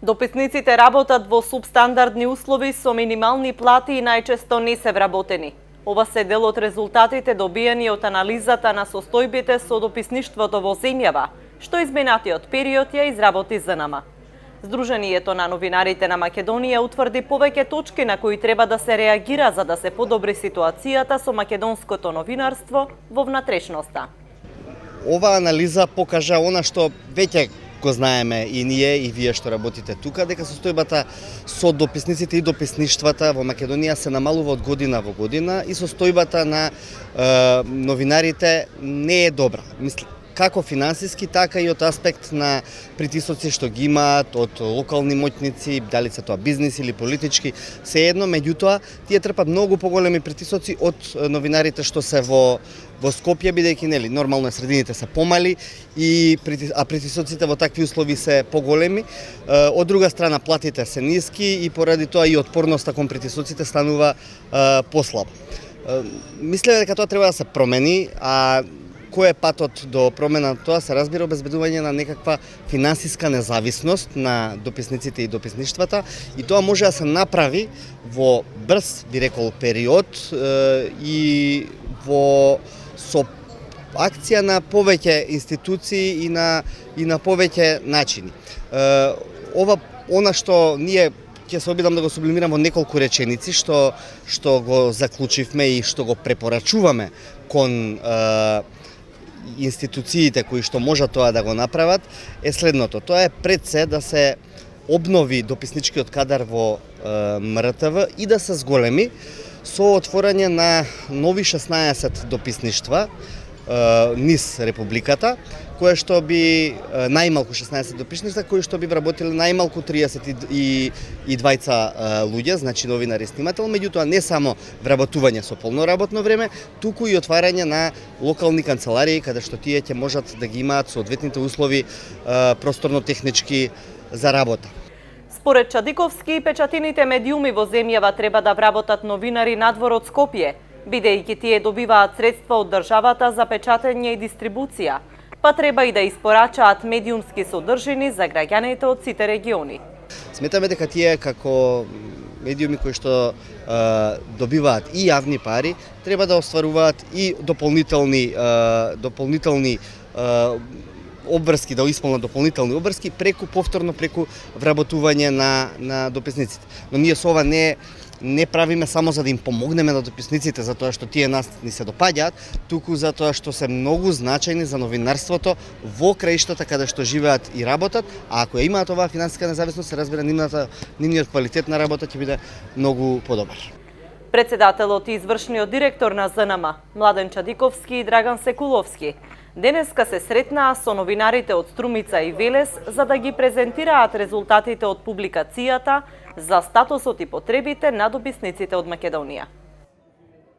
Дописниците работат во субстандардни услови со минимални плати и најчесто не се вработени. Ова се дел од резултатите добиени од анализата на состојбите со дописништвото во земјава, што изминатиот период ја изработи ЗНМ. Сдруженијето на новинарите на Македонија утврди повеќе точки на кои треба да се реагира за да се подобри ситуацијата со македонското новинарство во внатрешноста. Ова анализа покажа она што веќе го знаеме и ние и вие што работите тука, дека состојбата со дописниците и дописништвата во Македонија се намалува од година во година и состојбата на новинарите не е добра. Како финансиски, така и од аспект на притисоци што ги имаат од локални моќници, дали се тоа бизнис или политички, сеедно, меѓутоа, тие трпат многу поголеми притисоци од новинарите што се во Скопје, бидејќи нели нормално средините се помали а притисоците во такви услови се поголеми. Од друга страна платите се ниски и поради тоа и отпорноста кон притисоците станува послаба. Мислеме дека тоа треба да се промени, а кој е патот до промена тоа се разбира обезбедување на некаква финансиска независност на дописниците и дописништвата и тоа може да се направи во брз, би рекол, период и со акција на повеќе институции и на повеќе начини. Она што ние ќе се обидам да го сублимирам во неколку реченици што го заклучивме и што го препорачуваме кон институциите кои што можат тоа да го направат е следното. Тоа е пред се да се обнови дописничкиот кадар во МРТВ и да се зголеми со отворање на нови 16 дописништва низ Републиката, кое што би најмалку 16 дописништва, кои што би вработиле најмалку 32 луѓе, значи новинар и снимател, меѓутоа не само вработување со полно работно време, туку и отварање на локални канцеларии каде што тие ќе можат да ги имаат соодветните услови просторно-технички за работа. Според Чадиковски, печатините медиуми во земјава треба да вработат новинари надвор од Скопје, бидејќи тие добиваат средства од државата за печатење и дистрибуција, па треба и да испорачаат медиумски содржини за граѓаните од сите региони. Сметаме дека тие како медиуми кои што добиваат и јавни пари, треба да остваруваат и дополнителни обврски, да исполнат дополнителни обврски повторно преку вработување на дописниците. Но ние со ова не правиме само за да им помогнеме на дописниците затоа што тие нас ни се допаѓаат, туку затоа што се многу значајни за новинарството во краиштата каде што живеат и работат, а ако ја имаат оваа финансиска независност, се разбира нивниот квалитет на работа ќе биде многу подобар. Председателот и извршниот директор на ЗНМ, Младен Чадиковски и Драган Секуловски, денеска се сретнаа со новинарите од Струмица и Велес за да ги презентираат резултатите од публикацијата за статусот и потребите на дописниците од Македонија.